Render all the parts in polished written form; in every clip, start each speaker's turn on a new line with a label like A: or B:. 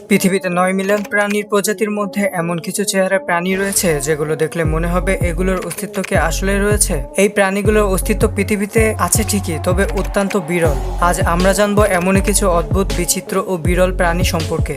A: পৃথিবীতে 9 মিলিয়ন প্রাণীর প্রজাতির মধ্যে এমন কিছু চেহারার প্রাণী রয়েছে যেগুলো দেখলে মনে হবে এগুলোর অস্তিত্ব কি আসলে রয়েছে। এই প্রাণীগুলোর অস্তিত্ব পৃথিবীতে আছে ঠিকই, তবে অত্যন্ত বিরল। আজ আমরা জানবো এমনই কিছু অদ্ভুত, বিচিত্র ও বিরল প্রাণী সম্পর্কে।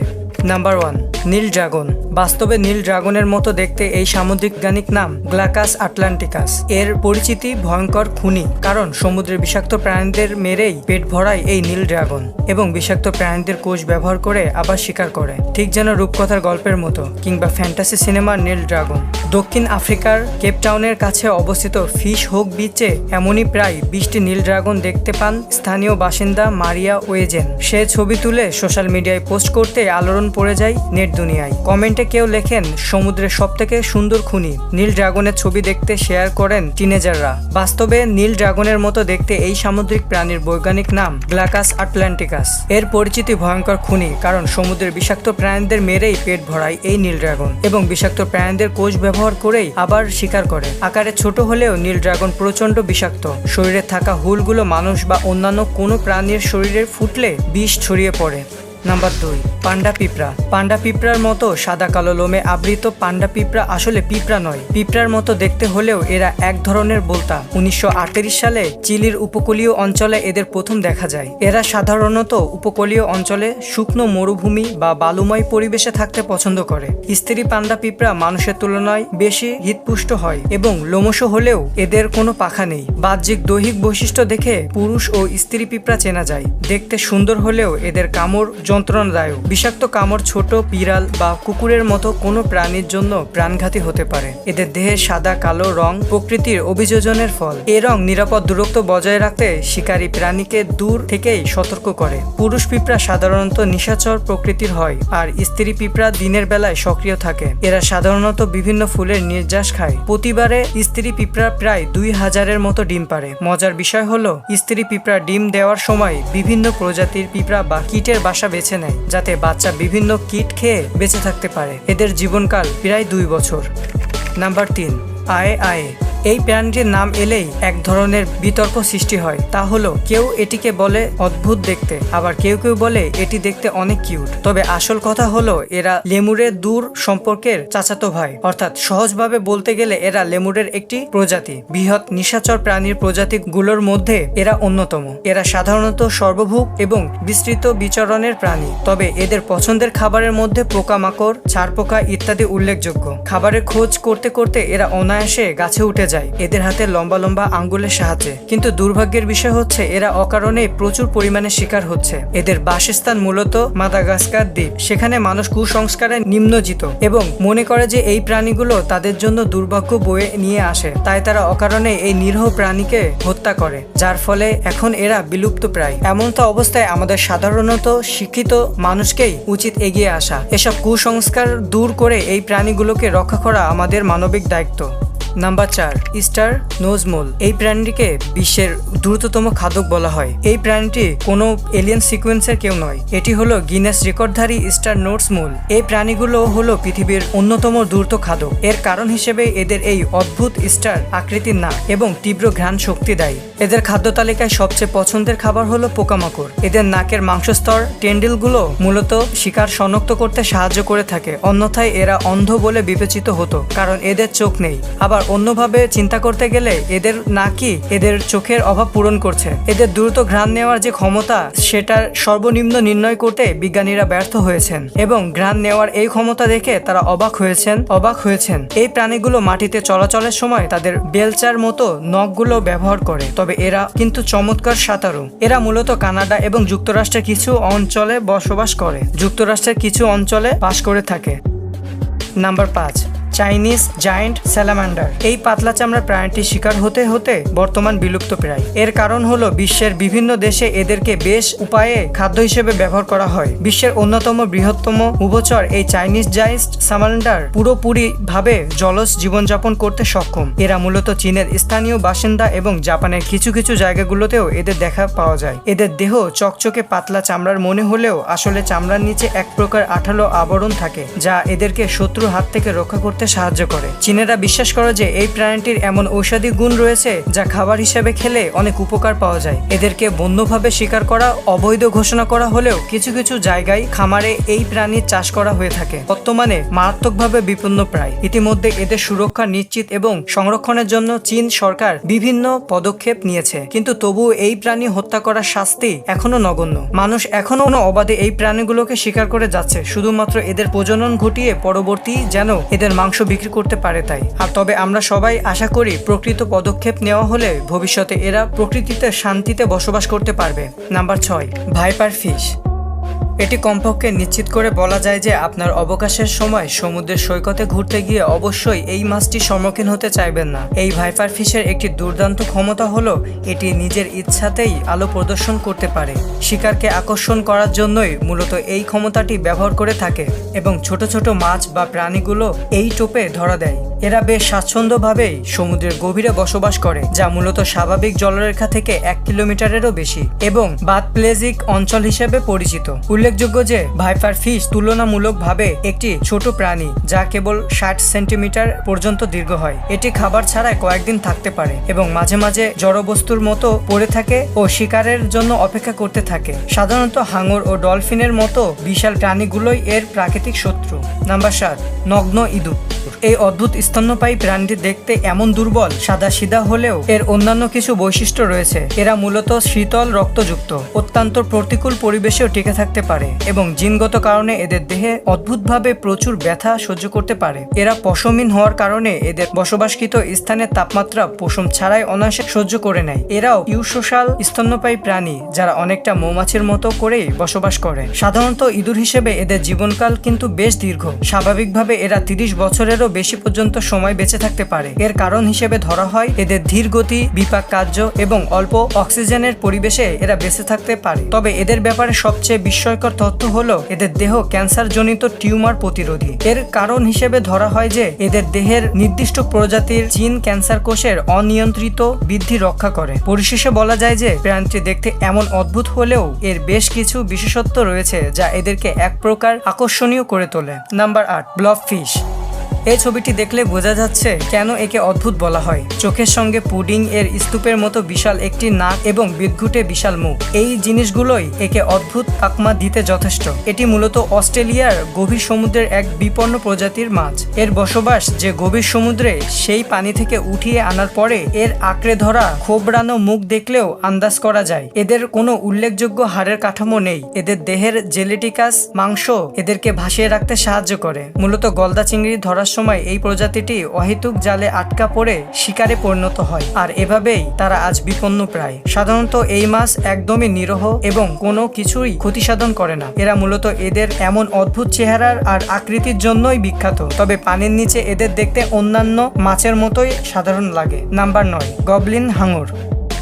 A: নাম্বার 1, নীল ড্রাগন। বাস্তবে নীল ড্রাগনের মতো দেখতে এই সামুদ্রিক বৈজ্ঞানিক নাম গ্লাকাস আটলান্টিকাস। এর পরিচিতি ভয়ঙ্কর খুনি, কারণ সমুদ্রের বিষাক্ত প্রাণীদের মেরেই পেট ভরায় এই নীল ড্রাগন এবং বিষাক্ত প্রাণীদের কোষ ব্যবহার করে আবার শিকার করে, ঠিক যেন রূপকথার গল্পের মতো কিংবা ফ্যান্টাসি সিনেমার নীল ড্রাগন। দক্ষিণ আফ্রিকার কেপটাউনের কাছে অবস্থিত ফিশ হোক বিচে এমনই প্রায় 20টি নীল ড্রাগন দেখতে পান স্থানীয় বাসিন্দা মারিয়া ওয়েজেন। সে ছবি তুলে সোশ্যাল মিডিয়ায় পোস্ট করতে আলোড়ন পড়ে যায় নেট দুনিয়ায়। কমেন্টে কেউ লেখেন, সমুদ্রের সবথেকে সুন্দর খুনি। নীল ড্রাগনের ছবি দেখতে শেয়ার করেন টিনেজাররা। বাস্তবে নীল ড্রাগনের মতো দেখতে এই সামুদ্রিক প্রাণীর বৈজ্ঞানিক নাম গ্লাকাস আটলান্টিকাস। এর পরিচিতি ভয়ঙ্কর খুনি, কারণ সমুদ্রের বিষাক্ত প্রাণীদের মেরেই পেট ভরায় এই নীল ড্রাগন এবং বিষাক্ত প্রাণীদের কোষ ব্যবহার করেই আবার শিকার করে। আকারে ছোট হলেও নীল ড্রাগন প্রচন্ড বিষাক্ত। শরীরে থাকা হুলগুলো মানুষ বা অন্যান্য কোনো প্রাণীর শরীরে ফুটলে বিষ ছড়িয়ে পড়ে। নাম্বার 2, পান্ডা পিঁপড়া। পান্ডা পিঁপড়ার মতো সাদা কালো লোমে আবৃত পান্ডা পিঁপড়া আসলে পিঁপড়া নয়। পিঁপড়ার মতো দেখতে হলেও এরা এক ধরনের বোলতা। 1938 সালে চিলির উপকূলীয় অঞ্চলে এদের প্রথম দেখা যায়। এরা সাধারণত উপকূলীয় অঞ্চলে শুকনো মরুভূমি বা বালুময় পরিবেশে থাকতে পছন্দ করে। স্ত্রী পান্ডা পিঁপড়া মানুষের তুলনায় বেশি হৃৎপুষ্ট হয় এবং লোমশ হলেও এদের কোনো পাখা নেই। বাহ্যিক দৈহিক বৈশিষ্ট্য দেখে পুরুষ ও স্ত্রী পিঁপড়া চেনা যায়। দেখতে সুন্দর হলেও এদের কামড় যন্ত্রণাদায়ক। বিষাক্ত কামড় ছোট বিড়াল বা কুকুরের মতো কোনো প্রাণীর জন্য প্রাণঘাতী হতে পারে। এদের দেহে সাদা কালো রং প্রকৃতির অভিযোজনের ফল। এ রং নিরাপদ দূরত্ব বজায় রাখতে শিকারী প্রাণীকে দূর থেকেই সতর্ক করে। পুরুষ পিঁপড়া সাধারণত নিশাচর প্রকৃতির হয় আর স্ত্রী পিঁপড়া দিনের বেলায় সক্রিয় থাকে। এরা সাধারণত বিভিন্ন ফুলের নির্যাস খায়। প্রতিবারে স্ত্রী পিঁপড়া প্রায় 2000-এর মতো ডিম পাড়ে। মজার বিষয় হলো, স্ত্রী পিঁপড়া ডিম দেওয়ার সময় বিভিন্ন প্রজাতির পিঁপড়া বা কীটের বাসা বেছে নেয়, যাতে বাচ্চা বিভিন্ন কীট খেয়ে বেঁচে থাকতে পারে। এদের জীবনকাল প্রায় 2 বছর। নাম্বার 3, আয়ে আয়ে। এই প্রাণীটির নাম এলেই এক ধরনের বিতর্ক সৃষ্টি হয়। তা হলো, কেউ এটিকে বলে অদ্ভুত দেখতে, আবার কেউ কেউ বলে এটি দেখতে অনেক কিউট। তবে আসল কথা হলো, এরা লেমুরের দূর সম্পর্কের চাচাতো ভাই। অর্থাৎ সহজভাবে বলতে গেলে এরা লেমুরের একটি প্রজাতি। বৃহৎ নিশাচর প্রাণীর প্রজাতিগুলোর মধ্যে এরা অন্যতম। এরা সাধারণত সর্বভুক এবং বিস্তৃত বিচরণের প্রাণী। তবে এদের পছন্দের খাবারের মধ্যে পোকামাকড়, ছারপোকা ইত্যাদি উল্লেখযোগ্য। খাবারের খোঁজ করতে করতে এরা অনায়াসে গাছে উঠে যায় এদের হাতে লম্বা লম্বা আঙ্গুলের সাহায্যে। কিন্তু দুর্ভাগ্যের বিষয় হচ্ছে, এরা অকারণে প্রচুর পরিমাণে শিকার হচ্ছে। এদের বাসস্থান মূলত মাদাগাস্কার দ্বীপ। সেখানে মানুষ কুসংস্কারে নিমজ্জিত এবং মনে করে যে এই প্রাণীগুলো তাদের জন্য দুর্ভাগ্য বয়ে নিয়ে আসে। তাই তারা অকারণে এই নিরীহ প্রাণীকে হত্যা করে, যার ফলে এখন এরা বিলুপ্ত প্রায়। এমনটা অবস্থায় আমাদের সাধারণত শিক্ষিত মানুষকেই উচিত এগিয়ে আসা। এসব কুসংস্কার দূর করে এই প্রাণীগুলোকে রক্ষা করা আমাদের মানবিক দায়িত্ব। নাম্বার 4, স্টার নোজ মোল। এই প্রাণীটিকে বিশ্বের দ্রুততম খাদক বলা হয়। এই প্রাণীটি কোনো এলিয়েন সিকোয়েন্সের কেউ নয়। এটি হলো গিনেস রেকর্ডধারী স্টার নোজ মোল। এই প্রাণীগুলো হলো পৃথিবীর অন্যতম দ্রুত খাদক। এর কারণ হিসেবে এদের এই অদ্ভুত স্টার আকৃতির নাম এবং তীব্র ঘ্রাণ শক্তি দেয়। এদের খাদ্য তালিকায় সবচেয়ে পছন্দের খাবার হলো পোকামাকড়। এদের নাকের মাংসস্তর টেন্ডেলগুলো মূলত শিকার শনাক্ত করতে সাহায্য করে থাকে। অন্যথায় এরা অন্ধ বলে বিবেচিত হতো, কারণ এদের চোখ নেই। আবার অন্যভাবে চিন্তা করতে গেলে এদের নাকই এদের চোখের অভাব পূরণ করছে। এদের দ্রুত ঘ্রাণ নেওয়ার যে ক্ষমতা, সেটার সর্বনিম্ন নির্ণয় করতে বিজ্ঞানীরা ব্যর্থ হয়েছেন এবং ঘ্রাণ নেওয়ার এই ক্ষমতা দেখে তারা অবাক হয়েছেন। এই প্রাণীগুলো মাটিতে চলাচলের সময় তাদের বেলচার মতো নখগুলো ব্যবহার করে। তবে এরা কিন্তু চমৎকার সাঁতারু। এরা মূলত কানাডা এবং যুক্তরাষ্ট্রের কিছু অঞ্চলে বসবাস করে, যুক্তরাষ্ট্রের কিছু অঞ্চলে বাস করে থাকে। Number 5, Chinese giant salamander. এই পাতলা চামড়ার প্রাণীটির শিকার হতে হতে বর্তমান বিলুপ্ত প্রায়। এর কারণ হলো, বিশ্বের বিভিন্ন দেশে এদেরকে বেশ উপায়ে খাদ্য হিসেবে ব্যবহার করা হয়। বিশ্বের অন্যতম বৃহত্তম উভচর এই চাইনিজ জায়ান্ট স্যালামান্ডার পুরোপুরি ভাবে জলজ জীবনযাপন করতে সক্ষম। এরা মূলত চীনের স্থানীয় বাসিন্দা এবং জাপানের কিছু কিছু জায়গাগুলোতেও এদের দেখা পাওয়া যায়। এদের দেহ চকচকে পাতলা চামড়ার মনে হলেও আসলে চামড়ার নিচে এক প্রকার আঠালো আবরণ থাকে, যা এদেরকে শত্রুর হাত থেকে রক্ষা করতে রাখতে সাহায্য করে। চীনেরা বিশ্বাস করে যে এই প্রাণীটির এমন ঔষধি গুণ রয়েছে যা খাবার হিসেবে খেলে অনেক উপকার পাওয়া যায়। এদেরকে বন্যভাবে শিকার করা অবৈধ ঘোষণা করা হলেও কিছু কিছু জায়গায় খামারে এই প্রাণীর চাষ করা হয়ে থাকে। বর্তমানে মারাত্মকভাবে বিপন্ন প্রায়। ইতিমধ্যে এদের সুরক্ষা নিশ্চিত এবং সংরক্ষণের জন্য চীন সরকার বিভিন্ন পদক্ষেপ নিয়েছে, কিন্তু তবুও এই প্রাণী হত্যা করার শাস্তি এখনো নগণ্য। মানুষ এখনো অবাধে এই প্রাণীগুলোকে শিকার করে যাচ্ছে, শুধুমাত্র এদের প্রজনন ঘটিয়ে পরবর্তী যেন এদের মাংস বিক্রি করতে পারে তাই। আর তবে আমরা সবাই আশা করি প্রকৃত পদক্ষেপ নেওয়া হলে ভবিষ্যতে এরা প্রকৃতিতে শান্তিতে বসবাস করতে পারবে। Number 6, viper fish. এটি কমপক্ষে নিশ্চিত করে বলা যায় যে আপনার অবকাশের সময় সমুদ্রের সৈকতে ঘুরতে গিয়ে অবশ্যই এই মাছটির সম্মুখীন হতে চাইবেন না। এই ভাইপার ফিশের একটি দুর্দান্ত ক্ষমতা হলো এটি নিজের ইচ্ছাতেই আলো প্রদর্শন করতে পারে। শিকারকে আকর্ষণ করার জন্যই মূলত এই ক্ষমতাটি ব্যবহার করে থাকে এবং ছোট ছোট মাছ বা প্রাণীগুলো এই টোপে ধরা দেয়। এরা বেশ স্বাচ্ছন্দ্যভাবেই সমুদ্রের গভীরে বসবাস করে, যা মূলত স্বাভাবিক জলরেখা থেকে 1 কিলোমিটারেরও বেশি এবং বাদপ্লেজিক অঞ্চল হিসেবে পরিচিত। উল্লেখযোগ্য যে ভাইপার ফিশ তুলনামূলকভাবে একটি ছোট প্রাণী যা কেবল 60 সেন্টিমিটার পর্যন্ত দীর্ঘ হয়। এটি খাবার ছাড়াই কয়েকদিন থাকতে পারে এবং মাঝে মাঝে জড়বস্তুর মতো পড়ে থাকে ও শিকারের জন্য অপেক্ষা করতে থাকে। সাধারণত হাঙর ও ডলফিনের মতো বিশাল প্রাণীগুলোই এর প্রাকৃতিক শত্রু। নাম্বার 7, নগ্ন ইঁদুর। এই অদ্ভুত স্তন্যপায়ী প্রাণীটি দেখতে এমন দুর্বল সাদাসিধা হলেও এর অন্যান্য কিছু বৈশিষ্ট্য রয়েছে। এরা মূলত শীতল রক্তযুক্ত, অত্যন্ত প্রতিকূল পরিবেশেও টিকে থাকতে পারে এবং জিনগত কারণে এদের দেহে অদ্ভুতভাবে প্রচুর ব্যথা সহ্য করতে পারে। এরা পশমহীন হওয়ার কারণে এদের বসবাসকৃত স্থানের তাপমাত্রা পশম ছাড়াই অনায়াসে সহ্য করে নেয়। এরাও ইউসোশাল স্তন্যপায়ী প্রাণী যারা অনেকটা মৌমাছির মতো করেই বসবাস করে। সাধারণত ইঁদুর হিসেবে এদের জীবনকাল কিন্তু বেশ দীর্ঘ। স্বাভাবিকভাবে এরা 30 বছরেরও বেশি পর্যন্ত সময় বেঁচে থাকতে পারে। এর কারণ হিসেবে ধরা হয় এদের ধীর গতি, বিপাক কার্য এবং অল্প অক্সিজেনের পরিবেশে এরা বেঁচে থাকতে পারে। তবে এদের ব্যাপারে সবচেয়ে বিস্ময়কর তথ্য হলো এদের দেহ ক্যান্সার জনিত টিউমার প্রতিরোধী। এর কারণ হিসেবে ধরা হয় যে এদের দেহের নির্দিষ্ট প্রজাতির জিন ক্যান্সার কোষের অনিয়ন্ত্রিত বৃদ্ধি রক্ষা করে। পরিশেষে বলা যায় যে প্রাণীটি দেখতে এমন অদ্ভুত হলেও এর বেশ কিছু বিশেষত্ব রয়েছে যা এদেরকে এক প্রকার আকর্ষণীয় করে তোলে। Number 8, blob fish. এই ছবিটি দেখলে বোঝা যাচ্ছে কেন একে অদ্ভুত বলা হয়। চোখের সঙ্গে পুডিং এর স্তূপের মতো বিশাল একটি নাক এবং বিদঘুটে বিশাল মুখ, এই জিনিসগুলোই একে অদ্ভুত আকমা দিতে যথেষ্ট। এটি মূলত অস্ট্রেলিয়ার গভীর সমুদ্রের এক বিপন্ন প্রজাতির মাছ। এর বসবাস যে গভীর সমুদ্রে, সেই পানি থেকে উঠিয়ে আনার পরে এর আঁকড়ে ধরা খোবরানো মুখ দেখলেও আন্দাজ করা যায়। এদের কোনো উল্লেখযোগ্য হাড়ের কাঠামো নেই। এদের দেহের জেলেটিকাস মাংস এদেরকে ভাসিয়ে রাখতে সাহায্য করে। মূলত গলদা চিংড়ি ধরার সময় এই প্রজাতিটি অহেতুক জালে আটকা পড়ে শিকারে পরিণত হয়, আর এভাবেই তারা আজ বিপন্ন প্রায়। সাধারণত এই মাছ একদমই নিরহ এবং কোনো কিছুই ক্ষতি সাধন করে না। এরা মূলত এদের এমন অদ্ভুত চেহারার আর আকৃতির জন্যই বিখ্যাত। তবে পানির নিচে এদের দেখতে অন্যান্য মাছের মতোই সাধারণ লাগে। নাম্বার 9, গবলিন হাঙর।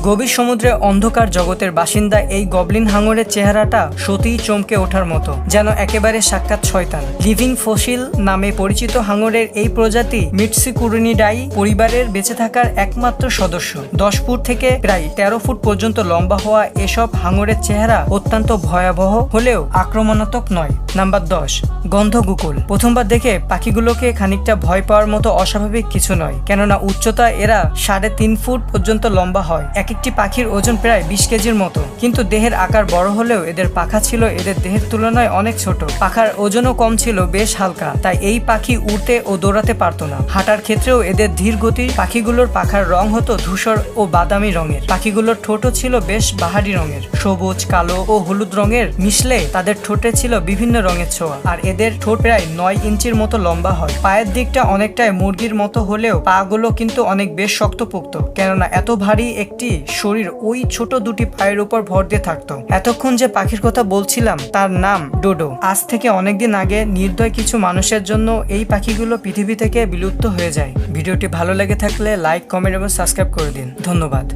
A: গভীর সমুদ্রে অন্ধকার জগতের বাসিন্দা এই গবলিন হাঙরের চেহারাটা সত্যিই চমকে ওঠার মতো, যেন একেবারে সাক্ষাৎ শয়তান। লিভিং ফসিল নামে পরিচিত হাঙরের এই প্রজাতি মিটসিকুরিনিডাই পরিবারের বেঁচে থাকার একমাত্র সদস্য। 10 ফুট থেকে প্রায় 13 ফুট পর্যন্ত লম্বা হওয়া এসব হাঙরের চেহারা অত্যন্ত ভয়াবহ হলেও আক্রমণাত্মক নয়। নাম্বার 10, গন্ধগুকুল। প্রথমবার দেখে পাখিগুলোকে খানিকটা ভয় পাওয়ার মতো অস্বাভাবিক কিছু নয়, কেননা উচ্চতা এরা 3.5 ফুট পর্যন্ত লম্বা হয়। একটি পাখির ওজন প্রায় 20 কেজির মতো, কিন্তু দেহের আকার বড় হলেও এদের পাখা ছিল এদের দেহের তুলনায় অনেক ছোট। পাখার ওজনও কম ছিল, বেশ হালকা, তাই এই পাখি উড়তে ও দৌড়াতে পারতো না। হাঁটার ক্ষেত্রেও এদের ধীর গতি। পাখিগুলোর পাখার রং হতো ধূসর ও বাদামি রঙের। পাখিগুলোর ঠোঁটও ছিল বেশ বাহারি রঙের, সবুজ, কালো ও হলুদ রঙের মিশলে তাদের ঠোঁটে ছিল বিভিন্ন রঙের ছোঁয়া। আর এদের ঠোঁট প্রায় 9 ইঞ্চির মতো লম্বা হয়। পায়ের দিকটা অনেকটাই মুরগির মতো হলেও পা গুলো কিন্তু অনেক বেশ শক্তপোক্ত, কেননা এত ভারী একটি শরীর ওই ছোট দুটি পায়ের উপর ভর দিয়ে থাকতো। এতক্ষণ যে পাখির কথা বলছিলাম তার নাম ডোডো। আজ থেকে অনেকদিন আগে নির্দয় কিছু মানুষের জন্য এই পাখিগুলো পৃথিবী থেকে বিলুপ্ত হয়ে যায়। ভিডিওটি ভালো লেগে থাকলে লাইক, কমেন্ট এবং সাবস্ক্রাইব করে দিন। ধন্যবাদ।